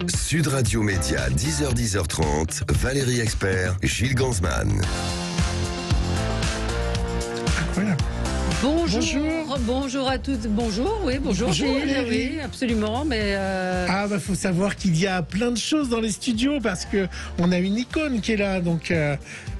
Sud Radio Média, 10h-10h30, Valérie Expert, Gilles Gansman. Incroyable. Bonjour à toutes. Bonjour, oui, bonjour Gilles, oui, absolument. Mais faut savoir qu'il y a plein de choses dans les studios parce que on a une icône qui est là, donc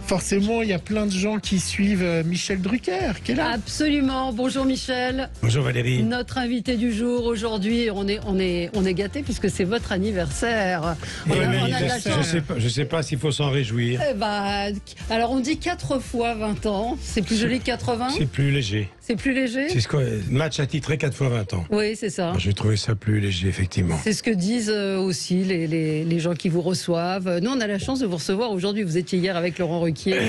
forcément il y a plein de gens qui suivent Michel Drucker qui est là. Absolument. Bonjour Michel. Bonjour Valérie. Notre invité du jour aujourd'hui, on est gâtés puisque c'est votre anniversaire. Je sais pas s'il faut s'en réjouir. Alors on dit 4 fois 20 ans. C'est plus joli que 80. C'est plus léger. C'est plus léger. C'est ce que match attitré 4 fois 20 ans. Oui, c'est ça. J'ai trouvé ça plus léger, effectivement. C'est ce que disent aussi les gens qui vous reçoivent. Nous, on a la chance de vous recevoir aujourd'hui. Vous étiez hier avec Laurent Ruquier,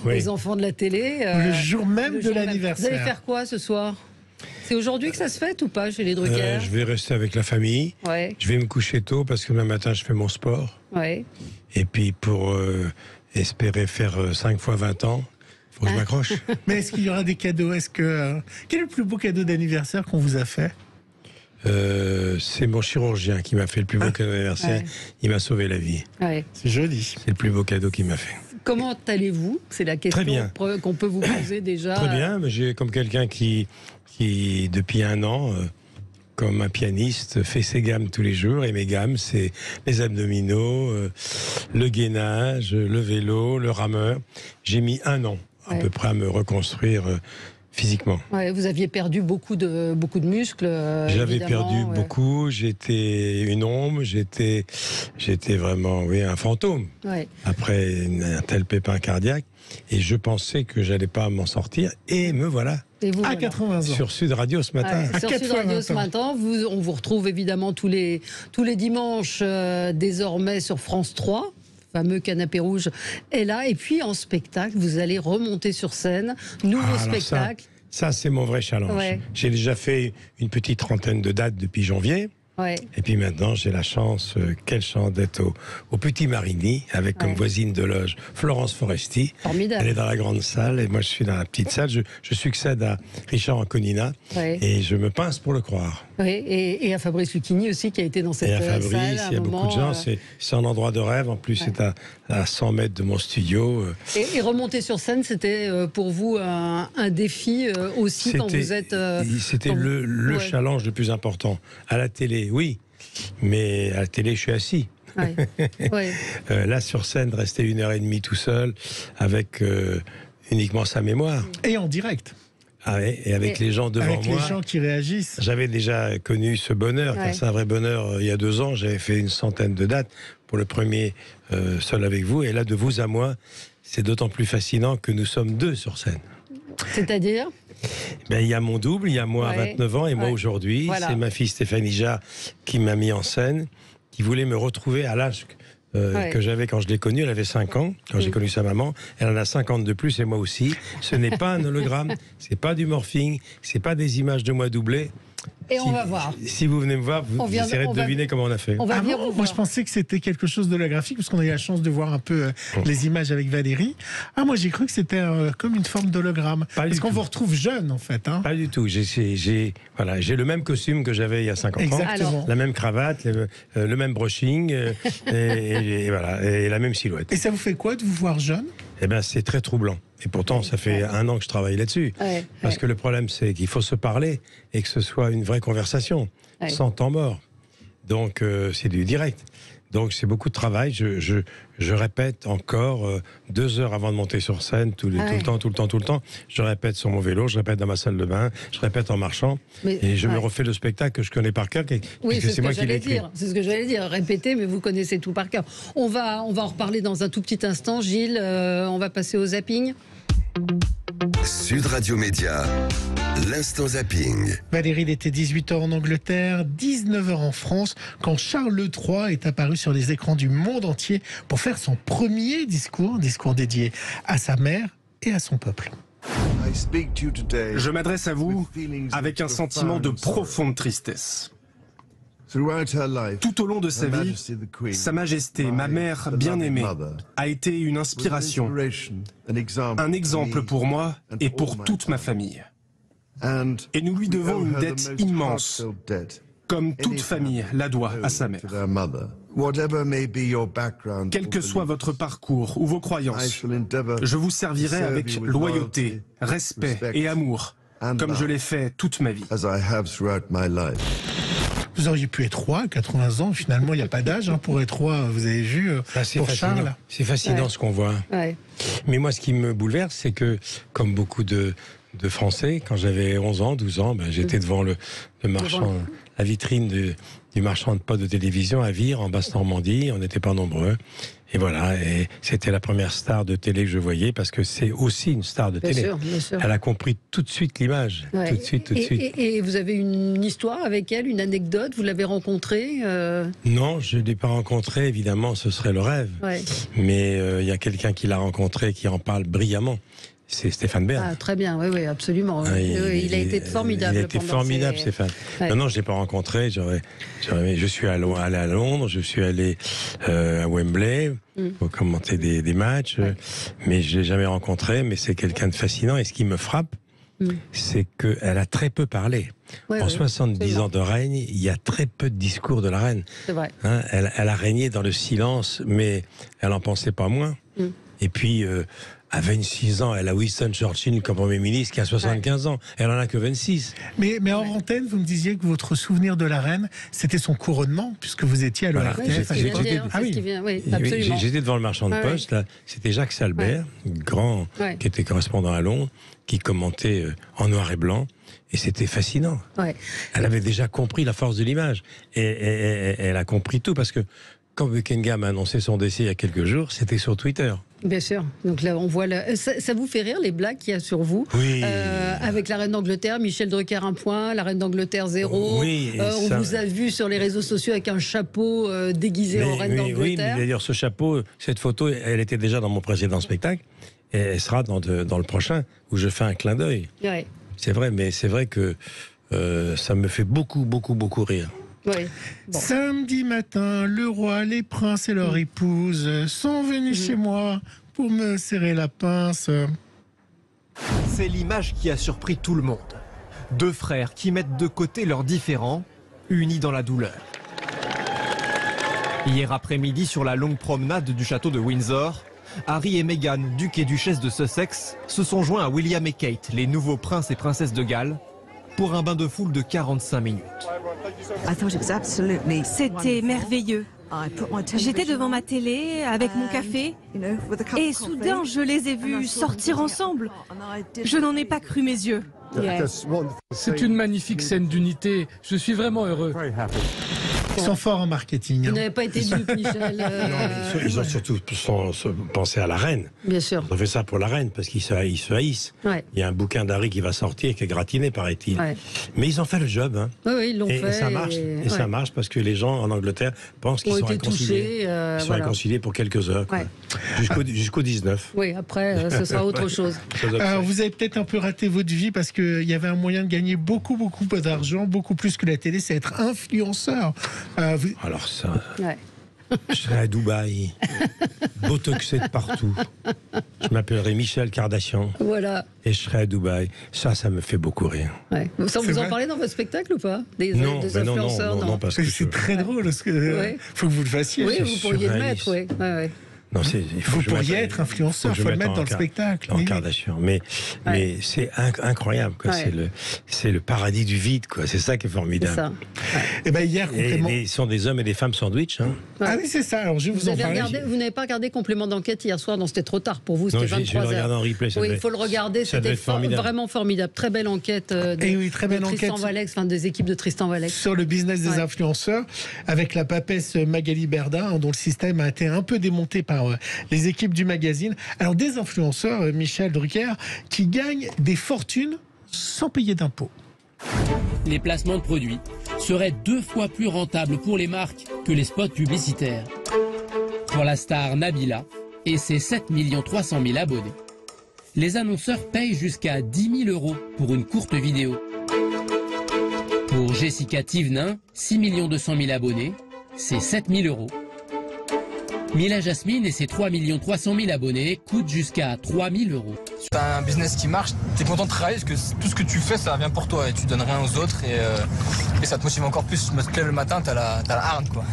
les enfants de la télé. Le jour même de l'anniversaire. Vous allez faire quoi ce soir ? C'est aujourd'hui que ça se fête ou pas chez les Drucker ? Je vais rester avec la famille. Ouais. Je vais me coucher tôt parce que demain matin, je fais mon sport. Ouais. Et puis, pour espérer faire 5 fois 20 ans, faut que je m'accroche. Mais est-ce qu'il y aura des cadeaux ? Quel est le plus beau cadeau d'anniversaire qu'on vous a fait ? C'est mon chirurgien qui m'a fait le plus beau cadeau d'anniversaire. Ouais. Il m'a sauvé la vie. Ouais. C'est joli. C'est le plus beau cadeau qu'il m'a fait. Comment allez-vous ? C'est la question qu'on peut vous poser déjà. Très bien. J'ai comme quelqu'un qui depuis 1 an, comme un pianiste, fait ses gammes tous les jours. Et mes gammes, c'est les abdominaux, le gainage, le vélo, le rameur. J'ai mis 1 an à peu près à me reconstruire physiquement. Ouais, vous aviez perdu beaucoup de muscles. J'avais perdu beaucoup. J'étais une ombre. J'étais vraiment un fantôme. Ouais. Après un tel pépin cardiaque. Et je pensais que j'allais pas m'en sortir. Et me voilà. Et vous, à 80 ans. Sur Sud Radio ce matin. Ouais, sur Sud Radio ce matin. On vous retrouve évidemment tous les dimanches désormais sur France 3. Fameux canapé rouge est là. Et puis en spectacle, vous allez remonter sur scène. Nouveau spectacle. Ça c'est mon vrai challenge. Ouais. J'ai déjà fait une petite 30aine de dates depuis janvier. Ouais. Et puis maintenant, j'ai la chance, quelle chance d'être au Petit Marigny, avec comme voisine de loge Florence Foresti. Formidable. Elle est dans la grande salle et moi je suis dans la petite salle. Je succède à Richard Anconina et je me pince pour le croire. Oui, et à Fabrice Lucchini aussi qui a été dans cette salle. Et à Fabrice, il y a beaucoup de gens. C'est un endroit de rêve. En plus, c'est à 100 mètres de mon studio. Et remonter sur scène, c'était pour vous un défi aussi quand vous êtes... C'était le challenge le plus important. À la télé, oui, mais à la télé, je suis assis. Là, sur scène, rester 1h30 tout seul, avec uniquement sa mémoire. Et en direct. Et avec les gens devant moi. Avec les gens qui réagissent. J'avais déjà connu ce bonheur, car c'est un vrai bonheur. Il y a 2 ans, j'avais fait une 100aine de dates pour le premier Seul avec vous. Et là, de vous à moi, c'est d'autant plus fascinant que nous sommes 2 sur scène. C'est-à-dire ? Il y a mon double, il y a moi à 29 ans et moi aujourd'hui. Voilà. C'est ma fille Stéphanie Jarre qui m'a mis en scène, qui voulait me retrouver à l'âge que j'avais quand je l'ai connue. Elle avait 5 ans quand j'ai connu sa maman. Elle en a 50 de plus et moi aussi. Ce n'est pas un hologramme, c'est pas du morphing, c'est pas des images de moi doublées. Et on va voir. Si vous venez me voir, vous essaierez de deviner comment on a fait. Moi, je pensais que c'était quelque chose d'holographique, parce qu'on a eu la chance de voir un peu les images avec Valérie. Moi, j'ai cru que c'était comme une forme d'hologramme. Parce qu'on vous retrouve jeune, en fait. Pas du tout. J'ai le même costume que j'avais il y a 50 ans. Exactement. La même cravate, le même brushing, et la même silhouette. Et ça vous fait quoi de vous voir jeune ? C'est très troublant. Et pourtant, ça fait 1 an que je travaille là-dessus. Parce que le problème, c'est qu'il faut se parler et que ce soit une vraie conversation, sans temps mort. Donc, c'est du direct. Donc, c'est beaucoup de travail. Je répète encore 2 heures avant de monter sur scène, tout le temps. Je répète sur mon vélo, je répète dans ma salle de bain, je répète en marchant. Et je me refais le spectacle que je connais par cœur. Oui, c'est moi qui l'ai écrit. C'est ce que j'allais dire. Répéter, mais vous connaissez tout par cœur. On va en reparler dans un tout petit instant. Gilles, on va passer au zapping. Sud Radio Média, l'instant zapping. Valérie, il était 18h en Angleterre, 19h en France, quand Charles III est apparu sur les écrans du monde entier pour faire son premier discours dédié à sa mère et à son peuple. Je m'adresse à vous avec un sentiment de profonde tristesse. Tout au long de sa vie, Sa Majesté, ma mère bien-aimée, a été une inspiration, un exemple pour moi et pour toute ma famille. Et nous lui devons une dette immense. comme toute famille la doit à sa mère. Quel que soit votre parcours ou vos croyances, je vous servirai avec loyauté, respect et amour, comme je l'ai fait toute ma vie. Vous auriez pu être roi à 80 ans. Finalement, il n'y a pas d'âge pour être roi. Vous avez vu pour Charles. C'est fascinant ce qu'on voit. Ouais. Mais moi, ce qui me bouleverse, c'est que, comme beaucoup de Français, quand j'avais 11 ans, 12 ans, j'étais devant le marchand, la vitrine du marchand de potes de télévision à Vire, en Basse-Normandie. On n'était pas nombreux. Et voilà, et c'était la première star de télé que je voyais, parce que c'est aussi une star de télé. Bien sûr. Elle a compris tout de suite l'image. Ouais. Tout de suite. Et vous avez une histoire avec elle, une anecdote? Vous l'avez rencontrée Non, je ne l'ai pas rencontrée, évidemment, ce serait le rêve. Ouais. Mais il y a quelqu'un qui l'a rencontrée, qui en parle brillamment. C'est Stéphane Bern. Ah, très bien, oui, absolument. Il a été formidable. Il a été formidable, Stéphane. Ouais. Non, je ne l'ai pas rencontré. Je suis allé à Londres, je suis allé à Wembley pour commenter des matchs, mais je ne l'ai jamais rencontré. Mais c'est quelqu'un de fascinant. Et ce qui me frappe, c'est qu'elle a très peu parlé. En 70 ans de règne, il y a très peu de discours de la reine. C'est vrai. Elle a régné dans le silence, mais elle n'en pensait pas moins. Et puis... à 26 ans, elle a Winston Churchill comme Premier ministre qui a 75 ans. Elle en a que 26. Mais en antenne, vous me disiez que votre souvenir de la reine, c'était son couronnement, puisque vous étiez à l'ORTF. J'étais devant le marchand de poste. Là, c'était Jacques Salbert, grand, qui était correspondant à Londres, qui commentait en noir et blanc. Et c'était fascinant. Elle avait déjà compris la force de l'image. Et elle a compris tout, parce que quand Buckingham a annoncé son décès il y a quelques jours, c'était sur Twitter. Bien sûr. Donc là, on voit. Ça vous fait rire, les blagues qu'il y a sur vous? Oui. Avec la reine d'Angleterre, Michel Drucker 1 point, la reine d'Angleterre 0. Oui. On vous a vu sur les réseaux sociaux avec un chapeau déguisé en reine d'Angleterre. Oui, mais d'ailleurs, ce chapeau, cette photo, elle était déjà dans mon précédent spectacle. Et elle sera dans le prochain, où je fais un clin d'œil. Ouais. C'est vrai, mais c'est vrai que ça me fait beaucoup, beaucoup, beaucoup rire. Oui. Bon. Samedi matin, le roi, les princes et leur épouse sont venus chez moi pour me serrer la pince. C'est l'image qui a surpris tout le monde. Deux frères qui mettent de côté leurs différends, unis dans la douleur. Hier après-midi, sur la longue promenade du château de Windsor, Harry et Meghan, duc et duchesse de Sussex, se sont joints à William et Kate, les nouveaux princes et princesses de Galles, pour un bain de foule de 45 minutes. C'était merveilleux. J'étais devant ma télé avec mon café et soudain je les ai vus sortir ensemble. Je n'en ai pas cru mes yeux. C'est une magnifique scène d'unité. Je suis vraiment heureux. Ils sont forts en marketing. Vous n'avez pas été dupe, Michel. Non, ils ont surtout pensé à la reine. Bien sûr. Ils ont fait ça pour la reine, parce qu'ils se haïssent. Ouais. Il y a un bouquin d'Harry qui va sortir, qui est gratiné, paraît-il. Ouais. Mais ils ont fait le job. Oui, ils l'ont fait. Et ça marche. Et ça marche, parce que les gens en Angleterre pensent qu'ils sont réconciliés. Ils sont réconciliés pour quelques heures. Jusqu'au 19. Oui, après, ce sera autre chose. Alors, vous avez peut-être un peu raté votre vie, parce qu'il y avait un moyen de gagner beaucoup, beaucoup d'argent, beaucoup plus que la télé, c'est être influenceur. Alors ça, je serais à Dubaï, botoxé de partout. Je m'appellerais Michel Kardashian. Voilà. Et je serais à Dubaï. Ça me fait beaucoup rire. Ouais. Vous en parlez dans votre spectacle ou pas? Des influenceurs, non, parce que c'est très drôle. Parce que faut que vous le fassiez. Oui, vous pourriez le mettre, oui. Non, vous pourriez être influenceur, il faut le mettre dans le spectacle. En Kardashian. Mais c'est incroyable. C'est le paradis du vide. C'est ça qui est formidable. C'est ça. Et ben hier, ils sont des hommes et des femmes sandwich. Ah oui, c'est ça. Alors je vais vous en parler. Vous n'avez pas regardé Complément d'enquête hier soir? Non, c'était trop tard pour vous. C'était 23h. Je le regarde en replay. Oui, il faut le regarder. C'était vraiment formidable. Très belle enquête de Tristan Valex, des équipes de Tristan Valex. Sur le business des influenceurs, avec la papesse Magali Berda, dont le système a été un peu démonté par les équipes du magazine. Alors des influenceurs, Michel Drucker, qui gagnent des fortunes sans payer d'impôts. Les placements de produits seraient 2 fois plus rentables pour les marques que les spots publicitaires. Pour la star Nabila et ses 7 300 000 abonnés, les annonceurs payent jusqu'à 10 000 € pour une courte vidéo. Pour Jessica Thévenin, 6 200 000 abonnés, c'est 7 000 €. Mila Jasmine et ses 3 300 000 abonnés coûtent jusqu'à 3 000 €. T'as un business qui marche, t'es content de travailler parce que tout ce que tu fais, ça vient pour toi et tu donnes rien aux autres et ça te motive encore plus. Tu te lèves le matin, t'as la hargne, quoi.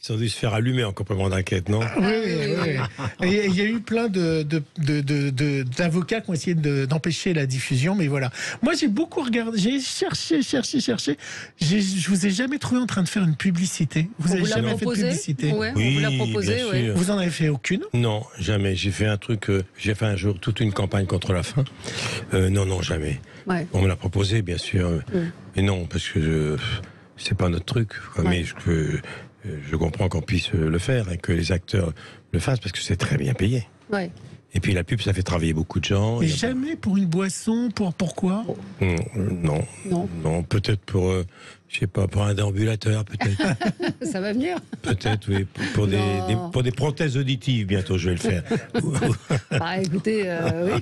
Ils ont dû se faire allumer en complément d'enquête, non? Oui. Il y a eu plein d'avocats qui ont essayé d'empêcher la diffusion, mais voilà. Moi, j'ai beaucoup regardé, j'ai cherché. Je vous ai jamais trouvé en train de faire une publicité. Vous avez jamais fait de publicité? Oui, on vous l'a proposé, oui. Vous en avez fait aucune? Non, jamais. J'ai fait un truc, j'ai fait un jour toute une campagne contre la faim. Non, jamais. Ouais. On me l'a proposé, bien sûr. Mais non, parce que c'est pas notre truc. Mais je comprends qu'on puisse le faire et que les acteurs le fassent parce que c'est très bien payé. Ouais. Et puis la pub, ça fait travailler beaucoup de gens. Mais jamais pour une boisson, pourquoi? Non, peut-être pour, je sais pas, pour un déambulateur, peut-être. Ça va venir. Peut-être, oui. Pour des prothèses auditives, bientôt, je vais le faire. Écoutez, oui.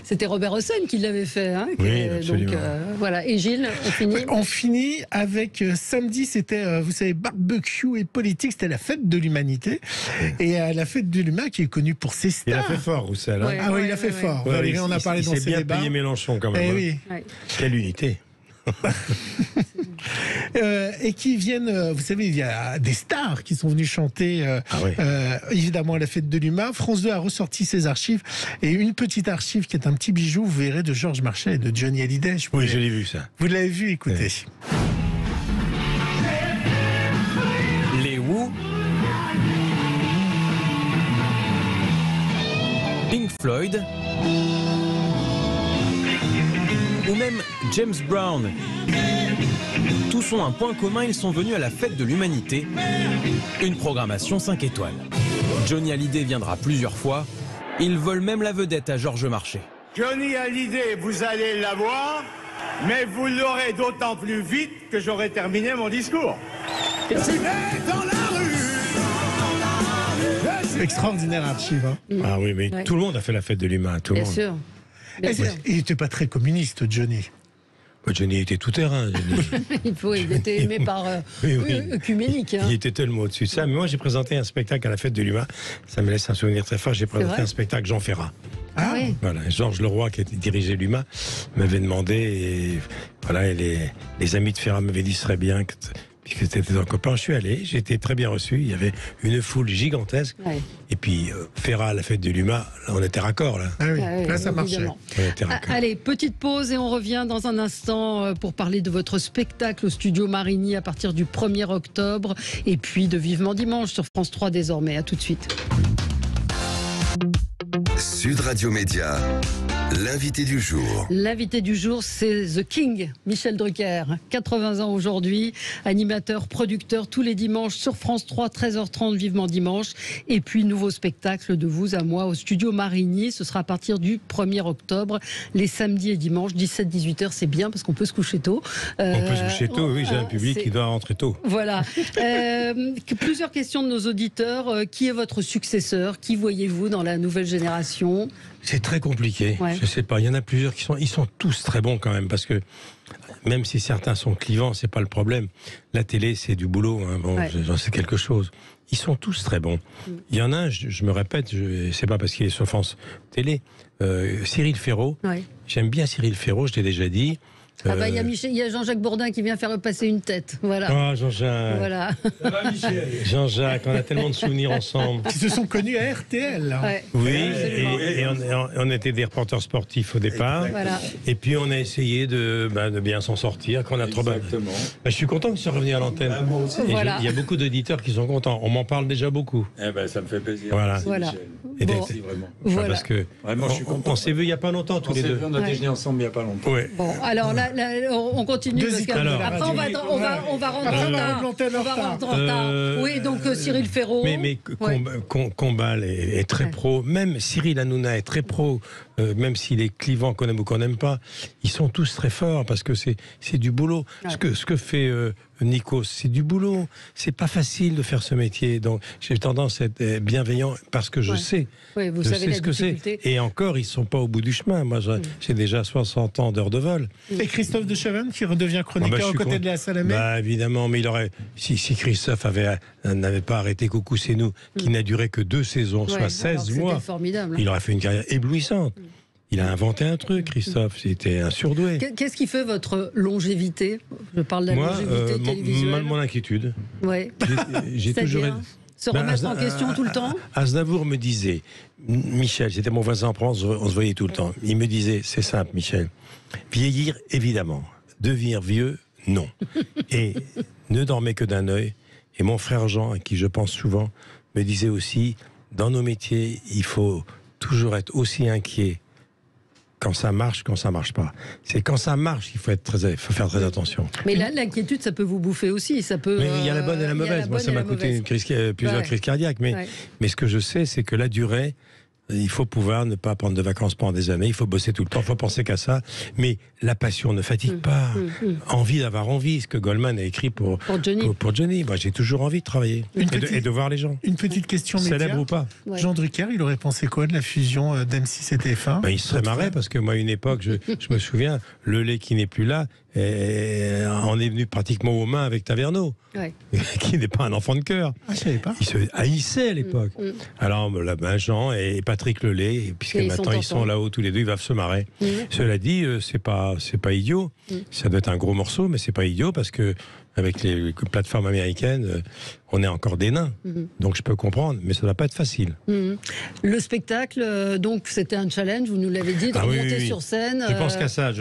C'était Robert Hossein qui l'avait fait. Hein, oui, absolument. Donc, voilà. Et Gilles, on finit? On finit avec samedi, c'était, vous savez, barbecue et politique, c'était la fête de l'humanité. Et la fête de l'humain qui est connue pour ses stars. Il a fait fort, Roussel. Hein. Il a fait fort. Valérie, on a parlé dans ses débats. Il s'est bien payé Mélenchon, quand même. Oui. Quelle unité. Et qui viennent, vous savez, il y a des stars qui sont venues chanter évidemment à la fête de l'humain. France 2 a ressorti ses archives et une petite archive qui est un petit bijou, vous verrez, de Georges Marchais et de Johnny Hallyday. Oui, je l'ai vu ça. Vous l'avez vu, écoutez. Les Who, Pink Floyd ou même James Brown. Tous ont un point commun, ils sont venus à la fête de l'humanité. Une programmation 5 étoiles. Johnny Hallyday viendra plusieurs fois. Ils volent même la vedette à Georges Marchais. Johnny Hallyday, vous allez l'avoir, mais vous l'aurez d'autant plus vite que j'aurai terminé mon discours. Je suis dans la rue. Extraordinaire archive. Hein. Ah oui, mais tout le monde a fait la fête de l'humain, tout le monde. Bien sûr. Il n'était pas très communiste, Johnny. Johnny était tout terrain. Il était aimé par œcuménique. Hein. Il était tellement au-dessus de ça. Mais moi, j'ai présenté un spectacle à la fête de l'humain. Ça me laisse un souvenir très fort. J'ai présenté un spectacle Jean Ferrat. Ah oui. Voilà, Georges Leroy, qui dirigeait l'UMA, m'avait demandé, et voilà, et les amis de Ferrat m'avaient dit ce serait bien, puisque c'était un copain. Je suis allé, j'ai été très bien reçu. Il y avait une foule gigantesque. Ouais. Et puis, Ferrat, à la fête de l'UMA, là, on était raccord. Là, là ça marchait. Allez, petite pause et on revient dans un instant pour parler de votre spectacle au Studio Marigny à partir du 1er octobre. Et puis de Vivement Dimanche sur France 3 désormais. À tout de suite. Sud Radio Média, l'invité du jour. L'invité du jour, c'est The King, Michel Drucker. 80 ans aujourd'hui, animateur, producteur tous les dimanches sur France 3, 13h30, Vivement Dimanche. Et puis, nouveau spectacle de vous à moi au Studio Marigny. Ce sera à partir du 1er octobre, les samedis et dimanches, 17-18h. C'est bien parce qu'on peut se coucher tôt. On peut se coucher tôt, oui, j'ai un public qui doit rentrer tôt. Voilà. Plusieurs questions de nos auditeurs. Qui est votre successeur? Qui voyez-vous dans la nouvelle génération? C'est très compliqué. Ouais. Je sais pas. Il y en a plusieurs ils sont tous très bons quand même, parce que même si certains sont clivants, c'est pas le problème. La télé, c'est du boulot. Hein. Bon, j'en sais quelque chose. Ils sont tous très bons. Il y en a un, je me répète, c'est pas parce qu'il est sur France Télé. Cyril Ferraud. Ouais. J'aime bien Cyril Ferraud, je l'ai déjà dit. Il y a Jean-Jacques Bourdin qui vient faire repasser une tête. Voilà. Ah, Jean-Jacques. Voilà. Ça va, Michel. Jean-Jacques, on a tellement de souvenirs ensemble. Qui se sont connus à RTL. Ouais. Oui, et on était des reporters sportifs au départ. Voilà. Et puis on a essayé de bien s'en sortir. Quand on a trop je suis content que tu sois revenu à l'antenne. Voilà. Il y a beaucoup d'auditeurs qui sont contents. On m'en parle déjà beaucoup. Ça me fait plaisir. Voilà. Et merci vraiment. Voilà. Parce que vraiment, je suis content. On s'est vu il n'y a pas longtemps tous les deux. On a déjeuné ensemble il n'y a pas longtemps. Ouais. Bon, alors là, on continue. Après, on va rentrer en retard. Oui, donc Cyril Ferraud. Mais Combal est très pro. Même Cyril Hanouna est très pro. Même s'il est clivant, qu'on aime ou qu'on n'aime pas, ils sont tous très forts parce que c'est du boulot. Ouais. Ce que fait Nico, c'est du boulot. C'est pas facile de faire ce métier. Donc, j'ai tendance à être bienveillant parce que je sais. Oui, vous je savez sais la ce que c'est. difficulté. Et encore, ils sont pas au bout du chemin. Moi, j'ai déjà 60 ans d'heures de vol. Et Christophe de Chavannes qui redevient chroniqueur aux côtés de Léa Salamé. Bah, évidemment, mais il aurait. Si Christophe n'avait pas arrêté Coucou c'est nous, qui n'a duré que 2 saisons, soit 16 mois, formidable. il aurait fait une carrière éblouissante. Il a inventé un truc, Christophe. C'était un surdoué. Qu'est-ce qui fait votre longévité? Je parle de la longévité télévisuelle. Mon inquiétude. Ouais. J'ai toujours. Se remettre en question tout le temps. Aznavour me disait, Michel, c'était mon voisin en France, on se voyait tout le temps. Il me disait, c'est simple, Michel. Vieillir, évidemment. Devenir vieux, non. Et ne dormez que d'un œil. Et mon frère Jean, à qui je pense souvent, me disait aussi, dans nos métiers, il faut toujours être aussi inquiet quand ça marche pas. C'est quand ça marche qu'il faut faire très attention. Mais là, l'inquiétude, ça peut vous bouffer aussi. Ça peut. Mais il y a la bonne et la mauvaise. Moi, ça m'a coûté plusieurs crises cardiaques. Mais ce que je sais, c'est que la durée, il faut pouvoir ne pas prendre de vacances pendant des années. Il faut bosser tout le temps. Il faut penser qu'à ça. Mais la passion ne fatigue pas. Envie d'avoir envie. Ce que Goldman a écrit pour Johnny. Moi, j'ai toujours envie de travailler et de voir les gens. Une petite question célèbre média. ou pas. Ouais. Jean Drucker, il aurait pensé quoi de la fusion d'M6 et TF1? Il serait marré parce que moi, à une époque, je me souviens, le lait qui n'est plus là, on est venu pratiquement aux mains avec Taverneau, qui n'est pas un enfant de cœur. Ah, je savais pas. Il se haïssait à l'époque. Alors, Jean et Patrick Lelay, puisque maintenant ils sont là-haut tous les deux, ils doivent se marrer. Cela dit, c'est pas idiot. Ça doit être un gros morceau, mais c'est pas idiot parce que avec les plateformes américaines, on est encore des nains. Donc je peux comprendre, mais ça ne va pas être facile. Le spectacle, donc c'était un challenge, vous nous l'avez dit, de remonter sur scène. Je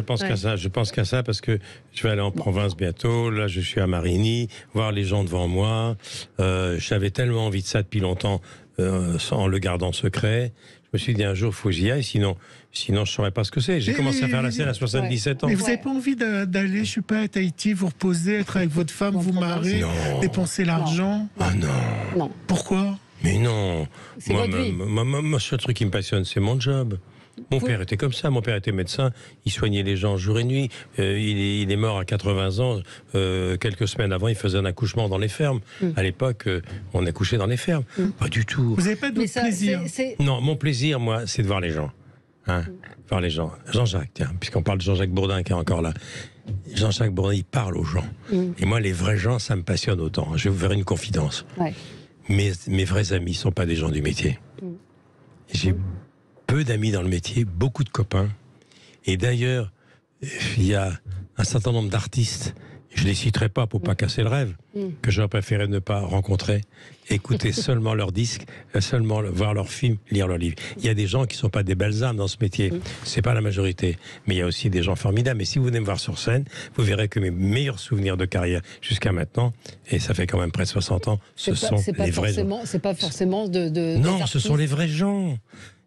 pense qu'à ça, parce que je vais aller en province bientôt. Là, je suis à Marigny, voir les gens devant moi. J'avais tellement envie de ça depuis longtemps, en le gardant secret. Je me suis dit un jour, il faut que j'y aille, sinon je ne saurais pas ce que c'est. J'ai commencé à faire la scène à 77 ans. Mais vous n'avez pas envie d'aller, je ne sais pas, à Tahiti, vous reposer, être avec votre femme, vous marrer, dépenser l'argent? Ah non. Pourquoi? Mais non. Moi, le seul truc qui me passionne, c'est mon job. Mon père était comme ça, mon père était médecin, il soignait les gens jour et nuit, il est mort à 80 ans, quelques semaines avant il faisait un accouchement dans les fermes. À l'époque, on accouchait dans les fermes. Pas du tout. Vous n'avez pas d'autre plaisir? Non, mon plaisir, moi, c'est de voir les gens. Voir les gens. Jean-Jacques, tiens, puisqu'on parle de Jean-Jacques Bourdin qui est encore là. Jean-Jacques Bourdin, il parle aux gens. Et moi, les vrais gens, ça me passionne autant. Je vais vous faire une confidence. Mes vrais amis ne sont pas des gens du métier. J'ai peu d'amis dans le métier, beaucoup de copains. Et d'ailleurs, il y a un certain nombre d'artistes, je ne les citerai pas pour ne pas casser le rêve, que j'aurais préféré ne pas rencontrer, écouter seulement leurs disques, seulement voir leurs films, lire leurs livres. Il y a des gens qui ne sont pas des belles âmes dans ce métier, c'est pas la majorité, mais il y a aussi des gens formidables. Et si vous venez me voir sur scène, vous verrez que mes meilleurs souvenirs de carrière jusqu'à maintenant, et ça fait quand même près de 60 ans, ce sont les vrais gens. C'est pas forcément Non, ce sont les vrais gens.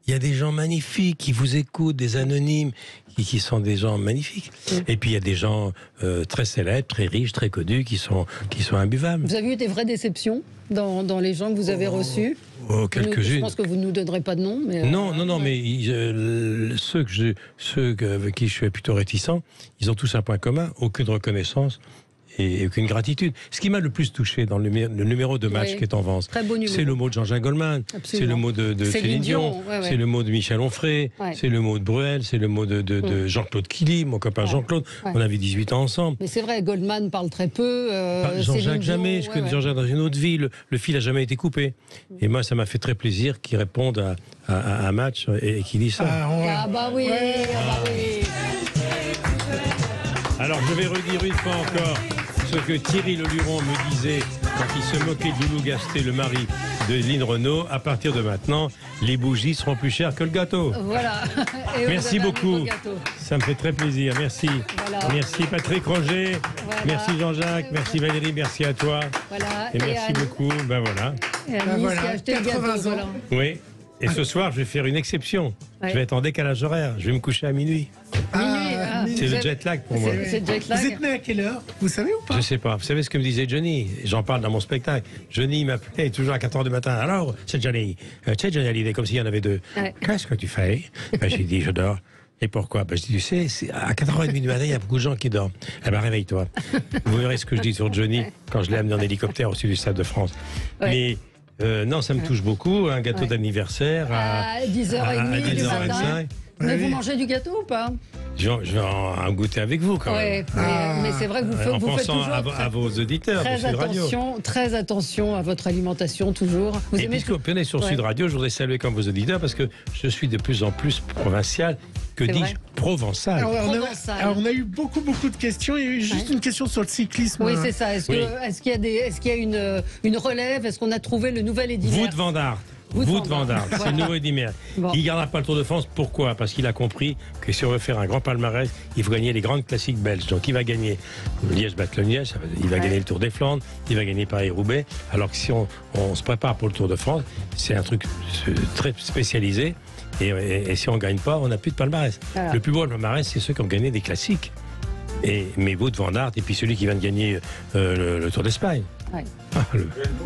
Il y a des gens magnifiques qui vous écoutent, des anonymes qui sont des gens magnifiques. Et puis il y a des gens très célèbres, très riches, très connus, qui sont imbuvables. Vous avez eu des vraies déceptions dans les gens que vous avez reçus? Quelques-unes. Je pense que vous ne nous donnerez pas de nom. Mais non, mais ceux avec qui je suis plutôt réticent, ils ont tous un point commun, aucune reconnaissance et aucune gratitude. Ce qui m'a le plus touché dans le numéro de match qui est en vente, c'est le mot de Jean-Jacques Goldman, c'est le mot de Céline Dion, c'est le mot de Michel Onfray, c'est le mot de Bruel, c'est le mot de Jean-Claude Killy, mon copain Jean-Claude. On avait 18 ans ensemble. Mais c'est vrai, Goldman parle très peu. Jean-Jacques jamais, je connais Jean-Jacques dans une autre vie, le fil n'a jamais été coupé. Et moi, ça m'a fait très plaisir qu'il réponde à un match et qu'il dise ça. Ah bah oui, Alors, je vais redire une fois encore ce que Thierry Leluron me disait quand il se moquait de Loulou Gasté, le mari de Lynn Renaud. À partir de maintenant, les bougies seront plus chères que le gâteau. Voilà. Merci beaucoup. Ça me fait très plaisir. Merci. Voilà. Merci Patrick Roger. Voilà. Merci Jean-Jacques. Merci Valérie. Merci à toi. Voilà. Et merci beaucoup. Ben voilà. Et Annie s'est acheté le gâteau. Voilà. Oui. Et ce soir, je vais faire une exception. Je vais être en décalage horaire. Je vais me coucher à minuit. C'est le jet lag pour moi. Vous êtes né à quelle heure? Vous savez ou pas? Je sais pas. Vous savez ce que me disait Johnny? J'en parle dans mon spectacle. Johnny m'appelait toujours à 4h du matin. Alors, c'est Johnny. Tu sais, Johnny Hallyday, comme s'il y en avait deux. Qu'est-ce que tu fais? J'ai dit, je dors. Et pourquoi? Je dis, tu sais, à 4h30 du matin, il y a beaucoup de gens qui dorment. Eh ben, réveille-toi. Vous verrez ce que je dis sur Johnny quand je l'ai amené en hélicoptère au sud du Stade de France. Mais non, ça me touche beaucoup. Un gâteau d'anniversaire à 10h30 du matin. Mais vous mangez du gâteau ou pas? Je vais en goûter avec vous quand même. Mais c'est vrai que vous faites toujours à vos auditeurs de Sud Radio. Très attention à votre alimentation toujours. Vous aimez puisque vous venez sur Sud Radio, je voudrais saluer comme vos auditeurs parce que je suis de plus en plus provincial. Que dis-je? Provençal. Alors, on a eu beaucoup de questions. Il y a eu juste une question sur le cyclisme. Oui, c'est ça. Est-ce qu'il y a une relève? Est-ce qu'on a trouvé le nouvel Edimère? Wout van Aert. Wout van Aert, c'est le nouveau Edimère. Il ne gardera pas le Tour de France. Pourquoi? Parce qu'il a compris que si on veut faire un grand palmarès, il faut gagner les grandes classiques belges. Donc il va gagner Liège-Bastogne-Liège, il va gagner le Tour des Flandres, il va gagner Paris-Roubaix. Alors que si on se prépare pour le Tour de France, c'est un truc très spécialisé. Et si on ne gagne pas, on n'a plus de palmarès. Voilà. Le plus beau palmarès, c'est ceux qui ont gagné des classiques. Mais Wout van Aert, et puis celui qui vient de gagner le Tour d'Espagne. Ouais.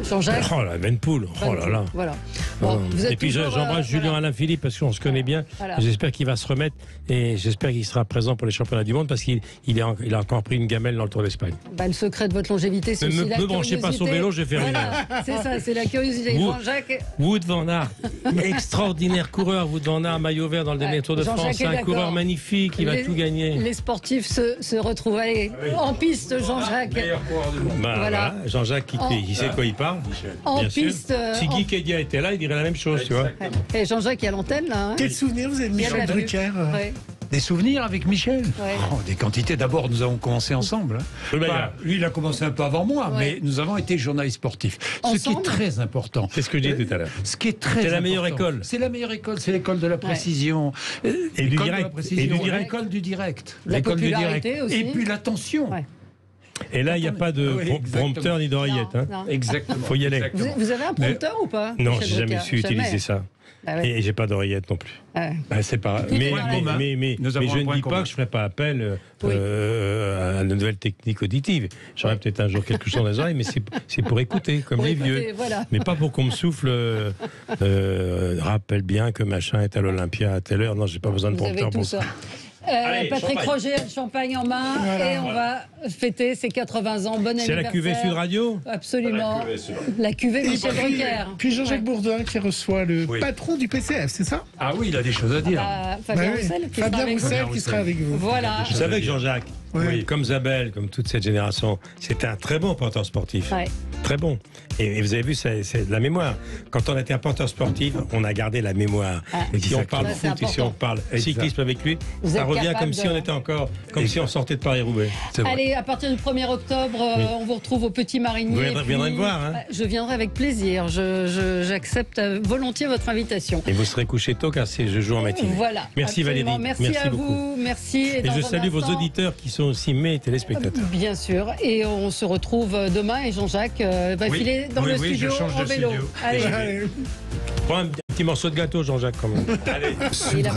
Jean-Jacques. Oh là, Evenepoel. Oh là là. Voilà. Bon, et puis j'embrasse Julien Alain Philippe parce qu'on se connaît bien. Voilà. J'espère qu'il va se remettre et j'espère qu'il sera présent pour les championnats du monde parce qu'il a encore pris une gamelle dans le Tour d'Espagne. Le secret de votre longévité, c'est aussi la curiosité. Ne branchez pas son vélo, je vais faire rien. C'est ça, c'est la curiosité. Jean-Jacques. Wout van Aert, extraordinaire coureur. Wout van Aert, maillot vert dans le dernier Tour de France. C'est un coureur magnifique, il va tout gagner. Les sportifs se retrouvent en piste, Jean-Jacques. Voilà, Jean-Jacques il sait de quoi il parle. En piste. Si Guy Kedia était là, il dirait la même chose, tu vois. Et Jean-Jacques est à l'antenne, là. Quel souvenir vous avez de Michel Drucker? Des souvenirs avec Michel? Des quantités. D'abord, nous avons commencé ensemble. Lui, il a commencé un peu avant moi, mais nous avons été journalistes sportifs. Ce qui est très important. C'est ce que j'ai dit tout à l'heure. Ce qui est très important. C'est la meilleure école. C'est la meilleure école. C'est l'école de la précision. Et du direct. L'école du direct. L'école du direct. Et puis l'attention. Et là, il n'y a pas de prompteur ni d'oreillette. Exactement. Il faut y aller. Vous avez un prompteur ou pas? Non, je n'ai jamais su utiliser ça. Et j'ai pas d'oreillette non plus. C'est pas. Mais je ne dis pas que je ne ferai pas appel à une nouvelle technique auditive. J'aurai peut-être un jour quelque chose dans les oreilles, mais c'est pour écouter, comme les vieux. Mais pas pour qu'on me souffle. Rappelle bien que machin est à l'Olympia à telle heure. Non, j'ai pas besoin de prompteur pour ça. Allez, Patrick Roger, champagne en main, et on va fêter ses 80 ans. Bon anniversaire. C'est la cuvée Sud Radio? Absolument. La cuvée Michel Drucker. Puis Jean-Jacques Bourdin qui reçoit le patron du PCF, c'est ça? Ah oui, il a des choses à dire. Fabien Roussel qui sera avec vous. Voilà. Vous savez que Jean-Jacques, comme Zabel, comme toute cette génération, c'était un très bon porteur sportif. Très bon. Et vous avez vu, c'est de la mémoire. Quand on était un porteur sportif, on a gardé la mémoire. Et si on parle foot et si on parle cyclisme avec lui, ça revient comme si on était encore, comme si on sortait de Paris-Roubaix. Allez, à partir du 1er octobre, on vous retrouve au Petit Marigny. Vous viendrez me voir, hein? Je viendrai avec plaisir. J'accepte volontiers votre invitation. Et vous serez couché tôt car je joue en matinée. Voilà. Merci absolument. Valérie. Merci à beaucoup. Vous. Merci. Et je salue vos auditeurs qui sont aussi mes téléspectateurs. Bien sûr. Et on se retrouve demain et Jean-Jacques va filer dans le studio en vélo. Allez. Prends un petit morceau de gâteau, Jean-Jacques, quand même. Allez.